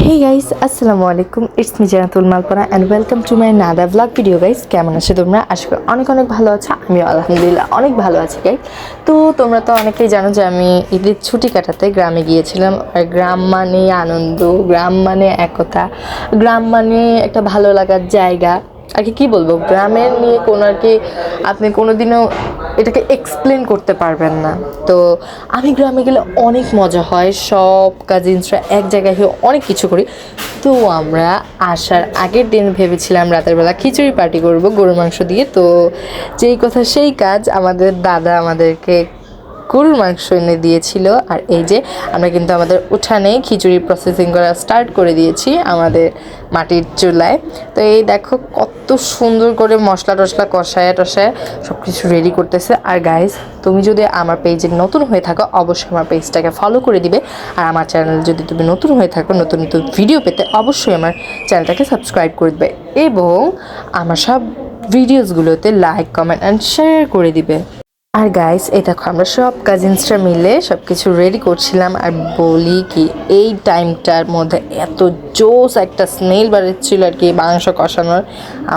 Hey guys, আসসালামু আলাইকুম। It's me Jannatul Malpara and welcome to my another vlog video guys. কেমন আছো তোমরা? আশা করি অনেক অনেক ভালো আছো। আমিও আলহামদুলিল্লাহ অনেক ভালো আছি গাইস। তো তোমরা তো অনেকেই জানো যে আমি ঈদের ছুটি কাটাতে গ্রামে গিয়েছিলাম। আর গ্রাম মানে আনন্দ, গ্রাম মানে একতা, গ্রাম মানে একটা ভালো লাগার জায়গা। আর কি বলবো, গ্রামের নিয়ে কোনো আর কি আপনি কোনোদিনও এটাকে এক্সপ্লেন করতে পারবেন না। তো আমি গ্রামে গেলে অনেক মজা হয়, সব কাজিনসরা এক জায়গায় হয়ে অনেক কিছু করি। তো আমরা আসার আগের দিন ভেবেছিলাম রাতের বেলা খিচুড়ি পার্টি করব গরুর মাংস দিয়ে। তো যেই কথা সেই কাজ, আমাদের দাদা আমাদেরকে গরুর মাংস এনে দিয়েছিল। আর এই যে আমরা কিন্তু আমাদের উঠানেই খিচুড়ি প্রসেসিং করা স্টার্ট করে দিয়েছি আমাদের মাটির চুলায়। তো এই দেখো কত সুন্দর করে মশলা টশলা কষায় সব কিছু রেডি করতেছে। আর গাইস, তুমি যদি আমার পেজে নতুন হয়ে থাকো অবশ্যই আমার পেজটাকে ফলো করে দিবে। আর আমার চ্যানেল যদি তুমি নতুন হয়ে থাকো, নতুন নতুন ভিডিও পেতে অবশ্যই আমার চ্যানেলটাকে সাবস্ক্রাইব করে দিবে এবং আমার সব ভিডিওসগুলোতে লাইক কমেন্ট অ্যান্ড শেয়ার করে দিবে। আর গাইস, এই দেখো আমরা সব কাজিনসরা মিলে সব কিছু রেডি করছিলাম। আর বলি কি, এই টাইমটার মধ্যে এত জোস একটা স্মেল বেরোচ্ছিল আর কি মাংস কষানোর,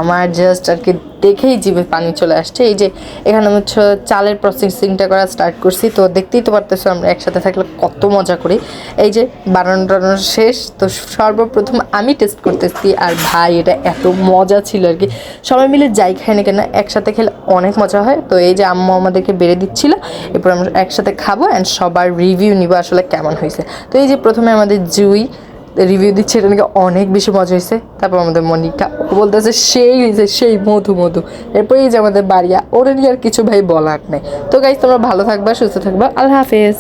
আমার জাস্ট আর কি দেখেই জিভে পানি চলে আসছে। এই যে এখানে হচ্ছে চালের প্রসেসিংটা করা স্টার্ট করছি। তো দেখতেই তো পারতেছো আমরা একসাথে থাকলে কত মজা করি। এই যে বানানো শেষ, তো সর্বপ্রথম আমি টেস্ট করতেছি। আর ভাই, এটা এত মজা ছিল আর কি, সবাই মিলে যাই খাই না কেন একসাথে খেলে অনেক মজা হয়। তো এই যে আম্মু আমাদেরকে বেড়ে দিচ্ছিল, এরপর আমরা একসাথে খাবো অ্যান্ড সবার রিভিউ নিব আসলে কেমন হয়েছে। তো এই যে প্রথমে আমাদের জুই রিভিউ দিচ্ছে, এটা নাকি অনেক বেশি মজা হয়েছে। তারপর আমাদের মনিকা, ও বলতেছে সেই হয়েছে, সেই মধু মধু। এরপর এই যে আমাদের বাড়িয়া, ওরা নিয়ে আর কিছু ভাই বলার নেই। তো গাইজ, তোমরা ভালো থাকবা, সুস্থ থাকবা, আল্লাহ হাফেজ।